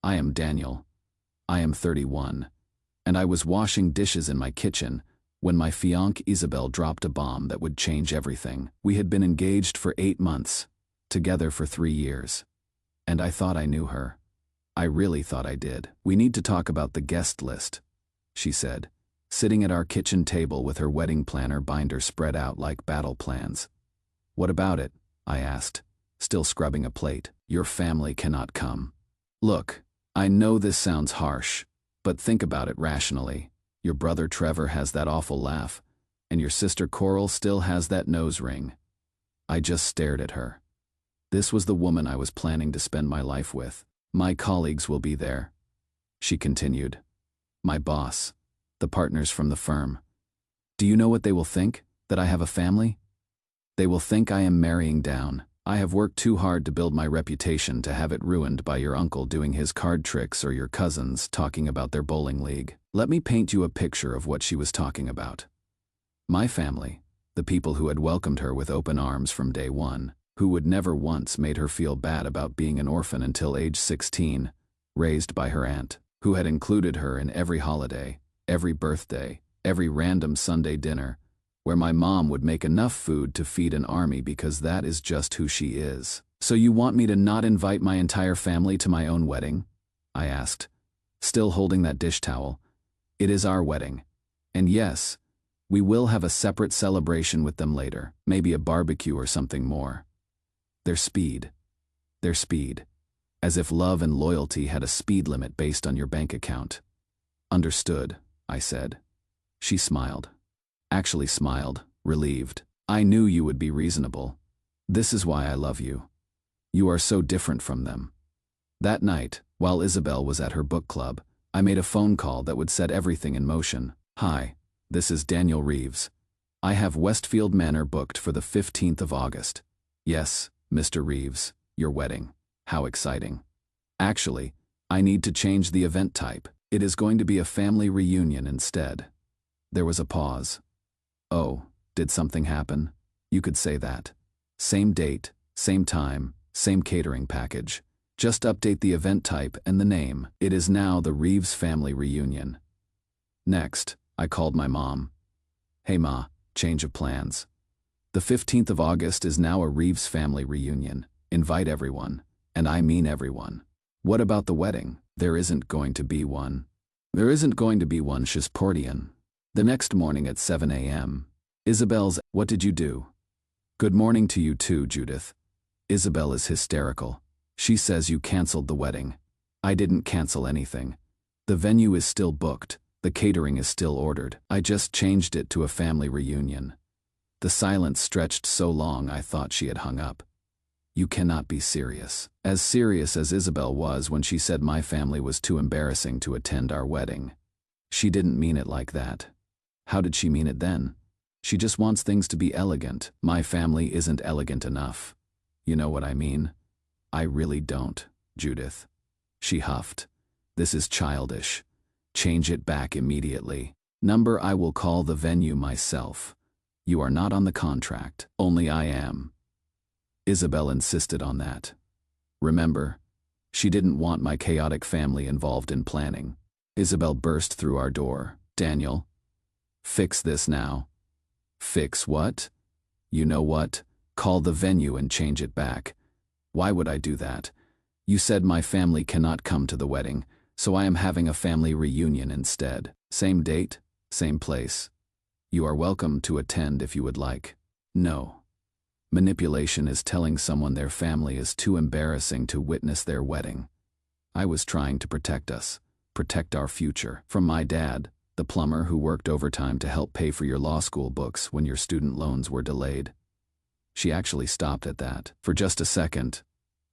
I am Daniel. I am 31. And I was washing dishes in my kitchen when my fiancée Isabel dropped a bomb that would change everything. We had been engaged for 8 months, together for 3 years. And I thought I knew her. I really thought I did. We need to talk about the guest list, she said, sitting at our kitchen table with her wedding planner binder spread out like battle plans. What about it? I asked, still scrubbing a plate. Your family cannot come. Look, I know this sounds harsh, but think about it rationally. Your brother Trevor has that awful laugh, and your sister Coral still has that nose ring. I just stared at her. This was the woman I was planning to spend my life with. My colleagues will be there, she continued. My boss, the partners from the firm. Do you know what they will think? That I have a family? They will think I am marrying down. I have worked too hard to build my reputation to have it ruined by your uncle doing his card tricks or your cousins talking about their bowling league. Let me paint you a picture of what she was talking about. My family, the people who had welcomed her with open arms from day one, who would never once made her feel bad about being an orphan until age 16, raised by her aunt, who had included her in every holiday, every birthday, every random Sunday dinner, where my mom would make enough food to feed an army because that is just who she is. So you want me to not invite my entire family to my own wedding? I asked, still holding that dish towel. It is our wedding. And yes, we will have a separate celebration with them later, maybe a barbecue or something more. Their speed. As if love and loyalty had a speed limit based on your bank account. Understood, I said. She smiled. Actually smiled, relieved. I knew you would be reasonable. This is why I love you. You are so different from them. That night, while Isabel was at her book club, I made a phone call that would set everything in motion. Hi, this is Daniel Reeves. I have Westfield Manor booked for the 15th of August. Yes, Mr. Reeves, your wedding. How exciting. Actually, I need to change the event type. It is going to be a family reunion instead. There was a pause. Oh, did something happen? You could say that. Same date, same time, same catering package. Just update the event type and the name. It is now the Reeves family reunion. Next, I called my mom. Hey Ma, change of plans. The 15th of August is now a Reeves family reunion. Invite everyone, and I mean everyone. What about the wedding? There isn't going to be one. There isn't going to be one, she's Portian. The next morning at 7 a.m., Isabel's, what did you do? Good morning to you too, Judith. Isabel is hysterical. She says you canceled the wedding. I didn't cancel anything. The venue is still booked. The catering is still ordered. I just changed it to a family reunion. The silence stretched so long I thought she had hung up. You cannot be serious. As serious as Isabel was when she said my family was too embarrassing to attend our wedding. She didn't mean it like that. How did she mean it then? She just wants things to be elegant. My family isn't elegant enough. You know what I mean? I really don't, Judith. She huffed. This is childish. Change it back immediately. Number, I will call the venue myself. You are not on the contract. Only I am. Isabel insisted on that. Remember, she didn't want my chaotic family involved in planning. Isabel burst through our door. Daniel, fix this now. Fix what? You know what? Call the venue and change it back. Why would I do that? You said my family cannot come to the wedding, so I am having a family reunion instead. Same date, same place. You are welcome to attend if you would like. No. Manipulation is telling someone their family is too embarrassing to witness their wedding. I was trying to protect us, protect our future, from my dad, the plumber who worked overtime to help pay for your law school books when your student loans were delayed. She actually stopped at that. For just a second,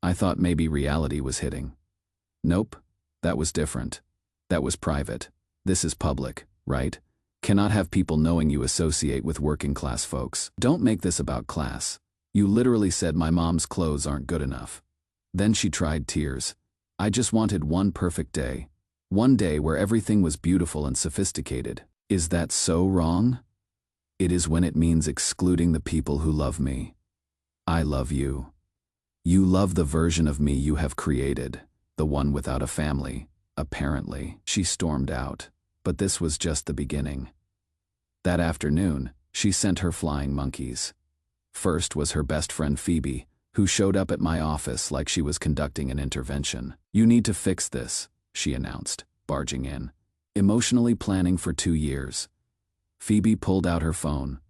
I thought maybe reality was hitting. Nope, that was different. That was private. This is public, right? Cannot have people knowing you associate with working class folks. Don't make this about class. You literally said my mom's clothes aren't good enough. Then she tried tears. I just wanted one perfect day. One day where everything was beautiful and sophisticated. Is that so wrong? It is when it means excluding the people who love me. I love you. You love the version of me you have created. The one without a family, apparently. She stormed out. But this was just the beginning. That afternoon, she sent her flying monkeys. First was her best friend Phoebe, who showed up at my office like she was conducting an intervention. "You need to fix this," she announced, barging in. "Emotionally planning for 2 years." Phoebe pulled out her phone.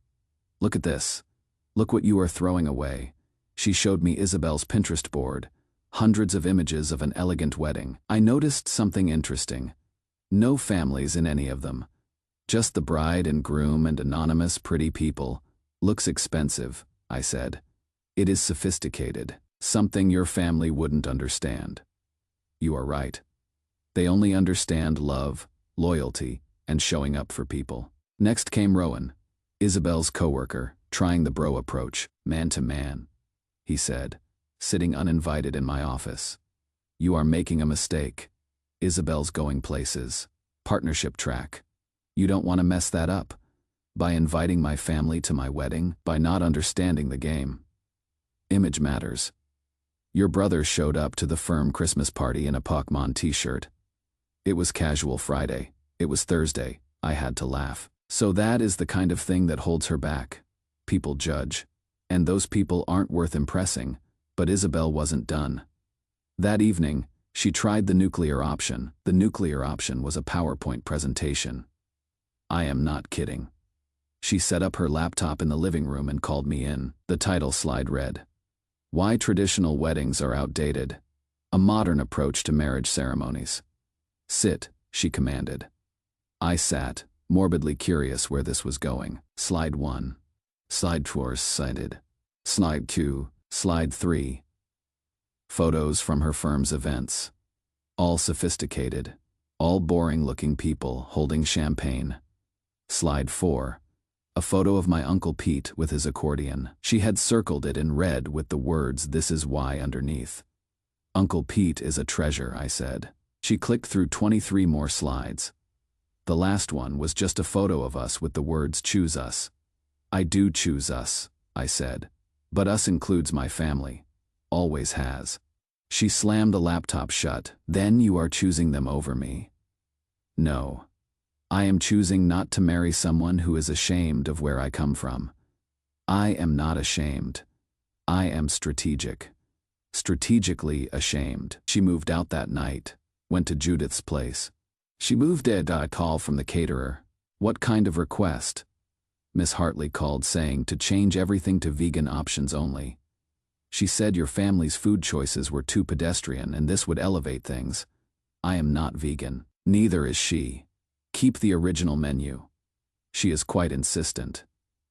"Look at this. Look what you are throwing away." She showed me Isabel's Pinterest board, hundreds of images of an elegant wedding. I noticed something interesting. No families in any of them. Just the bride and groom and anonymous pretty people. "Looks expensive," I said. "It is sophisticated. Something your family wouldn't understand." "You are right. They only understand love, loyalty, and showing up for people." Next came Rowan, Isabel's coworker, trying the bro approach, man to man. He said, sitting uninvited in my office. "You are making a mistake. Isabel's going places. Partnership track. You don't want to mess that up. By inviting my family to my wedding, by not understanding the game. Image matters. Your brother showed up to the firm Christmas party in a Pokemon t-shirt. It was casual Friday. It was Thursday. I had to laugh. So that is the kind of thing that holds her back. People judge. And those people aren't worth impressing, but Isabel wasn't done. That evening, she tried the nuclear option. The nuclear option was a PowerPoint presentation. I am not kidding. She set up her laptop in the living room and called me in. The title slide read, "Why Traditional Weddings Are Outdated. A Modern Approach to Marriage Ceremonies." "Sit," she commanded. I sat, morbidly curious where this was going. Slide 1. Slide 4 cited. Slide 2. Slide 3. Photos from her firm's events. All sophisticated, all boring-looking people holding champagne. Slide 4. A photo of my Uncle Pete with his accordion. She had circled it in red with the words "This is why" underneath. "Uncle Pete is a treasure," I said. She clicked through 23 more slides. The last one was just a photo of us with the words "Choose us." "I do choose us," I said. "But us includes my family. Always has." She slammed the laptop shut. "Then you are choosing them over me." "No. I am choosing not to marry someone who is ashamed of where I come from. I am not ashamed. I am strategic. Strategically ashamed." She moved out that night, went to Judith's place. She moved at a call from the caterer. "What kind of request?" Miss Hartley called saying to change everything to vegan options only. She said your family's food choices were too pedestrian and this would elevate things. I am not vegan. Neither is she. Keep the original menu. She is quite insistent.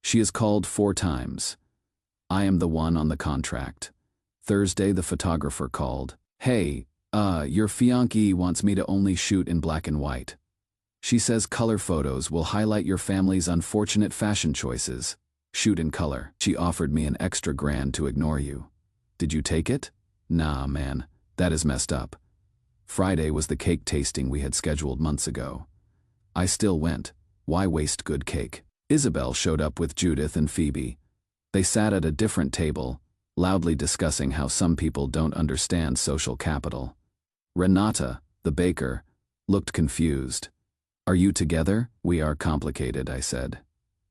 She has called 4 times. I am the one on the contract. Thursday the photographer called. "Hey, your fiancée wants me to only shoot in black and white. She says color photos will highlight your family's unfortunate fashion choices. Shoot in color. She offered me an extra grand to ignore you. Did you take it?" "Nah, man, that is messed up. Friday was the cake tasting we had scheduled months ago. I still went. Why waste good cake?" Isabel showed up with Judith and Phoebe. They sat at a different table, loudly discussing how some people don't understand social capital. Renata, the baker, looked confused. "Are you together?" "We are complicated," I said.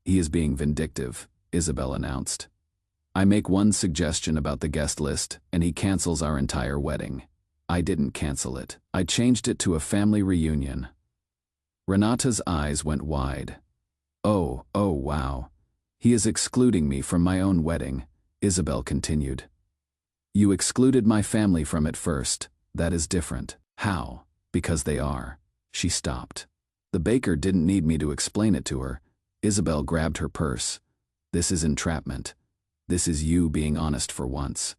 "He is being vindictive," Isabel announced. "I make one suggestion about the guest list, and he cancels our entire wedding." I didn't cancel it. I changed it to a family reunion. Renata's eyes went wide. Oh, wow. He is excluding me from my own wedding," Isabel continued. "You excluded my family from it first. That is different." "How?" "Because they are." She stopped. The baker didn't need me to explain it to her. Isabel grabbed her purse. "This is entrapment. This is you being honest for once."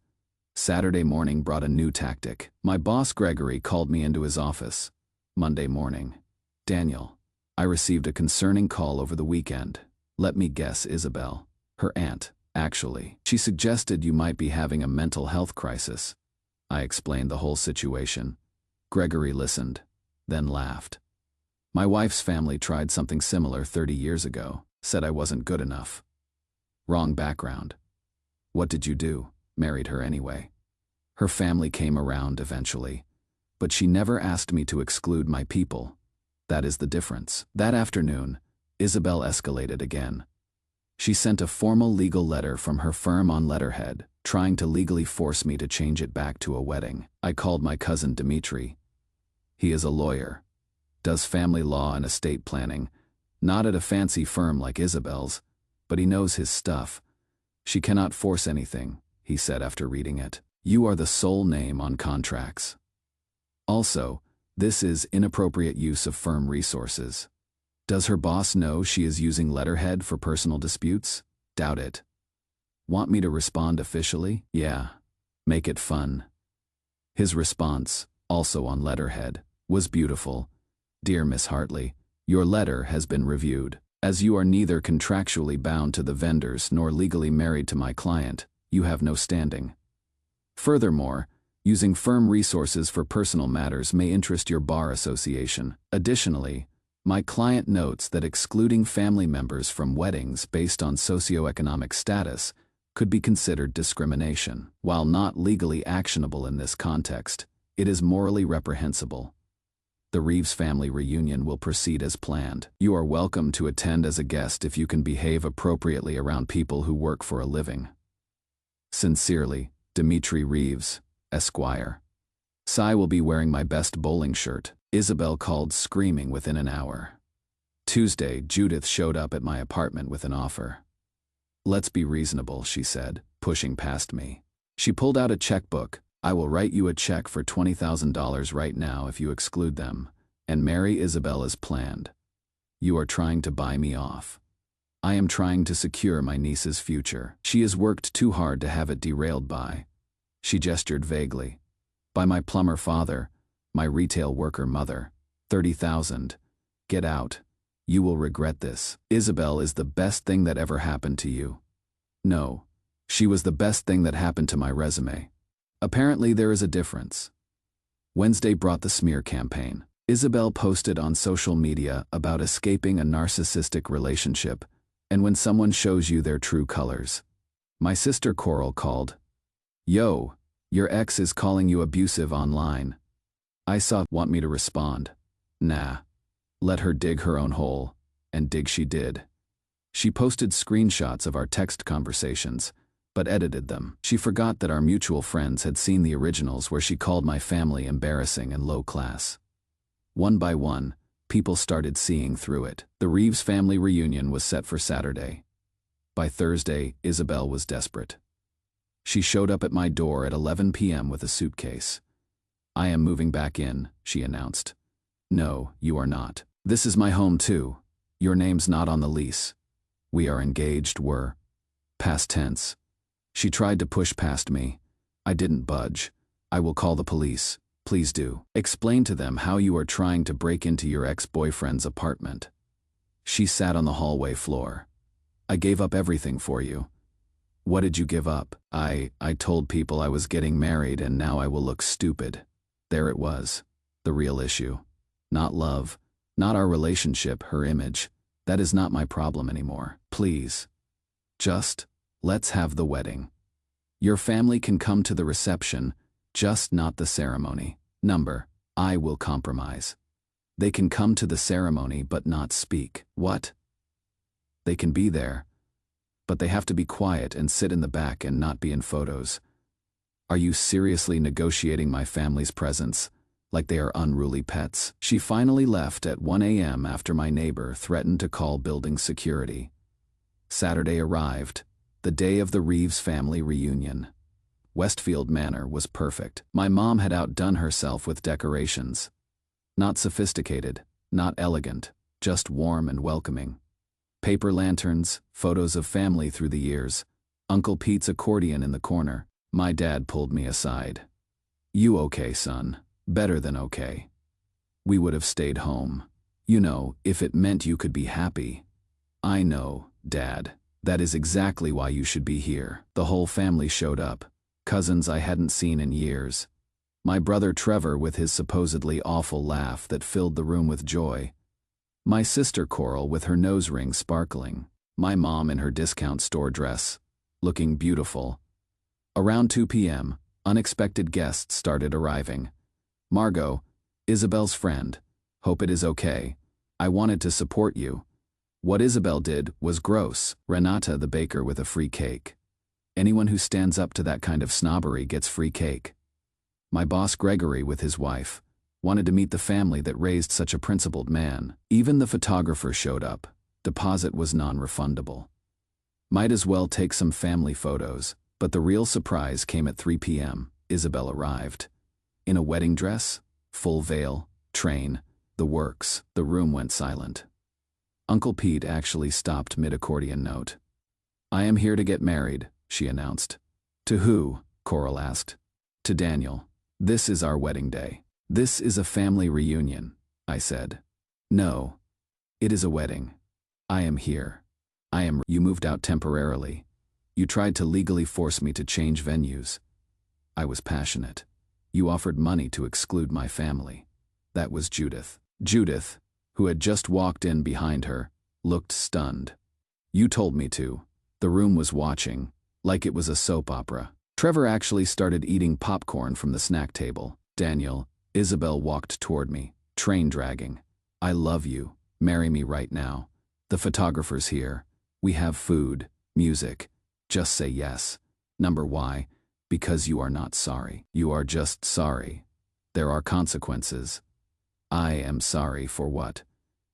Saturday morning brought a new tactic. My boss Gregory called me into his office. Monday morning. "Daniel, I received a concerning call over the weekend." "Let me guess, Isabel." "Her aunt, actually. She suggested you might be having a mental health crisis." I explained the whole situation. Gregory listened, then laughed. "My wife's family tried something similar 30 years ago, said I wasn't good enough." "Wrong background." "What did you do?" "Married her anyway. Her family came around eventually. but she never asked me to exclude my people. That is the difference. That afternoon, Isabel escalated again. She sent a formal legal letter from her firm on letterhead, trying to legally force me to change it back to a wedding. I called my cousin Dmitri. He is a lawyer, does family law and estate planning, not at a fancy firm like Isabel's, but he knows his stuff. She cannot force anything, he said after reading it. You are the sole name on contracts. Also, this is inappropriate use of firm resources. Does her boss know she is using letterhead for personal disputes? Doubt it. Want me to respond officially? Yeah. Make it fun. His response, also on letterhead, was beautiful. Dear Miss Hartley, your letter has been reviewed. As you are neither contractually bound to the vendors nor legally married to my client, you have no standing. Furthermore, using firm resources for personal matters may interest your bar association. Additionally, my client notes that excluding family members from weddings based on socioeconomic status could be considered discrimination. While not legally actionable in this context, it is morally reprehensible. The Reeves family reunion will proceed as planned. You are welcome to attend as a guest if you can behave appropriately around people who work for a living. Sincerely, Dmitri Reeves, Esquire. Cy will be wearing my best bowling shirt. Isabel called screaming within an hour. Tuesday, Judith showed up at my apartment with an offer. Let's be reasonable, she said, pushing past me. She pulled out a checkbook. I will write you a check for $20,000 right now if you exclude them, and marry Isabel as planned. You are trying to buy me off. I am trying to secure my niece's future. She has worked too hard to have it derailed by. She gestured vaguely. By my plumber father, my retail worker mother. 30,000. Get out. You will regret this. Isabel is the best thing that ever happened to you. No, she was the best thing that happened to my resume. Apparently there is a difference. Wednesday brought the smear campaign. Isabel posted on social media about escaping a narcissistic relationship and when someone shows you their true colors. My sister Coral called. Yo, your ex is calling you abusive online. I saw. Want me to respond? Nah. Let her dig her own hole, and dig she did. She posted screenshots of our text conversations, but edited them. She forgot that our mutual friends had seen the originals where she called my family embarrassing and low class. One by one, people started seeing through it. The Reeves family reunion was set for Saturday. By Thursday, Isabel was desperate. She showed up at my door at 11 p.m. with a suitcase. I am moving back in, she announced. No, you are not. This is my home too. Your name's not on the lease. We are engaged, were. Past tense. She tried to push past me. I didn't budge. I will call the police. Please do. Explain to them how you are trying to break into your ex-boyfriend's apartment. She sat on the hallway floor. I gave up everything for you. What did you give up? I told people I was getting married and now I will look stupid. There it was. The real issue. Not love. Not our relationship, her image. That is not my problem anymore. Please. Just, let's have the wedding. Your family can come to the reception, just not the ceremony. Number, I will compromise. They can come to the ceremony but not speak. What? They can be there, but they have to be quiet and sit in the back and not be in photos. Are you seriously negotiating my family's presence? Like they are unruly pets? She finally left at 1 a.m. after my neighbor threatened to call building security. Saturday arrived, the day of the Reeves family reunion. Westfield Manor was perfect. My mom had outdone herself with decorations. Not sophisticated, not elegant, just warm and welcoming. Paper lanterns, photos of family through the years, Uncle Pete's accordion in the corner. My dad pulled me aside. You okay, son? Better than okay. We would have stayed home. You know, if it meant you could be happy. I know, Dad. That is exactly why you should be here. The whole family showed up. Cousins I hadn't seen in years. My brother Trevor with his supposedly awful laugh that filled the room with joy. My sister Coral with her nose ring sparkling. My mom in her discount store dress, looking beautiful. Around 2 p.m., unexpected guests started arriving. Margot, Isabel's friend. Hope it is okay. I wanted to support you. What Isabel did was gross. Renata the baker with a free cake. Anyone who stands up to that kind of snobbery gets free cake. My boss Gregory with his wife wanted to meet the family that raised such a principled man. Even the photographer showed up. Deposit was non-refundable. Might as well take some family photos, but the real surprise came at 3 p.m. Isabel arrived. In a wedding dress, full veil, train, the works. The room went silent. Uncle Pete actually stopped mid-accordion note. "I am here to get married," she announced. "To who?" Coral asked. "To Daniel. This is our wedding day." "This is a family reunion," I said. "No. It is a wedding. I am here. You moved out temporarily. You tried to legally force me to change venues. I was passionate. You offered money to exclude my family." That was Judith. Judith, who had just walked in behind her, looked stunned. "You told me to." The room was watching, like it was a soap opera. Trevor actually started eating popcorn from the snack table. "Daniel," Isabel walked toward me, train dragging. "I love you. Marry me right now. The photographer's here. We have food, music. Just say yes." Number why? Because you are not sorry. You are just sorry. There are consequences. I am sorry for what?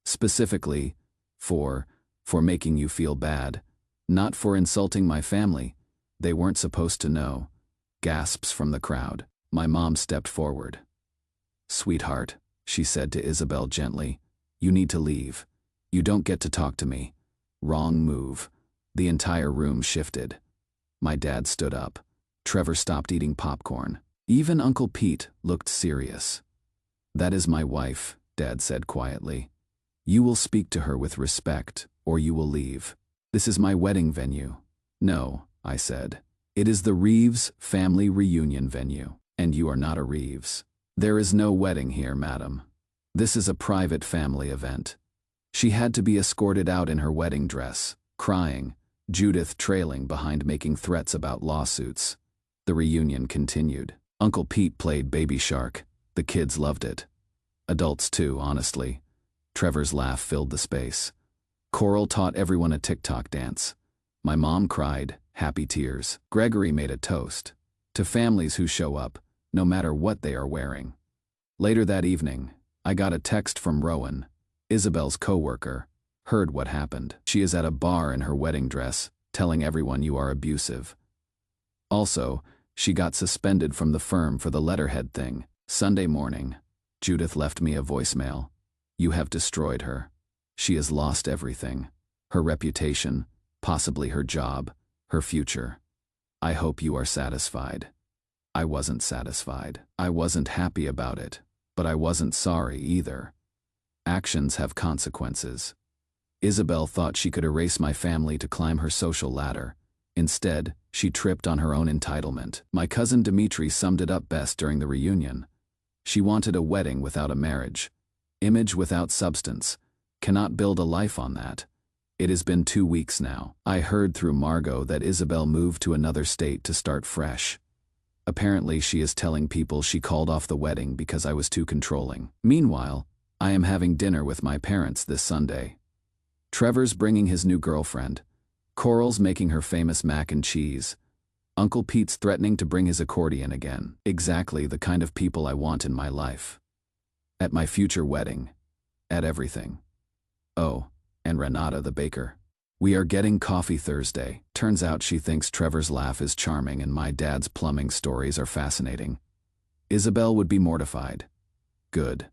Specifically, for making you feel bad. Not for insulting my family. They weren't supposed to know. Gasps from the crowd. My mom stepped forward. "Sweetheart," she said to Isabel gently, "you need to leave. You don't get to talk to me." Wrong move. The entire room shifted. My dad stood up. Trevor stopped eating popcorn. Even Uncle Pete looked serious. "That is my wife," Dad said quietly. "You will speak to her with respect, or you will leave. This is my wedding venue." "No," I said. "It is the Reeves family reunion venue, and you are not a Reeves. There is no wedding here, madam. This is a private family event." She had to be escorted out in her wedding dress, crying, Judith trailing behind making threats about lawsuits. The reunion continued. Uncle Pete played Baby Shark. The kids loved it. Adults too, honestly. Trevor's laugh filled the space. Coral taught everyone a TikTok dance. My mom cried, happy tears. Gregory made a toast. To families who show up, no matter what they are wearing. Later that evening, I got a text from Rowan, Isabel's co-worker. Heard what happened. She is at a bar in her wedding dress, telling everyone you are abusive. Also, she got suspended from the firm for the letterhead thing. Sunday morning, Judith left me a voicemail. "You have destroyed her. She has lost everything. Her reputation, possibly her job, her future. I hope you are satisfied." I wasn't satisfied. I wasn't happy about it, but I wasn't sorry either. Actions have consequences. Isabel thought she could erase my family to climb her social ladder. Instead, she tripped on her own entitlement. My cousin Dimitri summed it up best during the reunion. She wanted a wedding without a marriage. Image without substance. Cannot build a life on that. It has been 2 weeks now. I heard through Margot that Isabel moved to another state to start fresh. Apparently she is telling people she called off the wedding because I was too controlling. Meanwhile, I am having dinner with my parents this Sunday. Trevor's bringing his new girlfriend. Coral's making her famous mac and cheese. Uncle Pete's threatening to bring his accordion again. Exactly the kind of people I want in my life. At my future wedding. At everything. Oh, and Renata the baker. We are getting coffee Thursday. Turns out she thinks Trevor's laugh is charming and my dad's plumbing stories are fascinating. Isabel would be mortified. Good.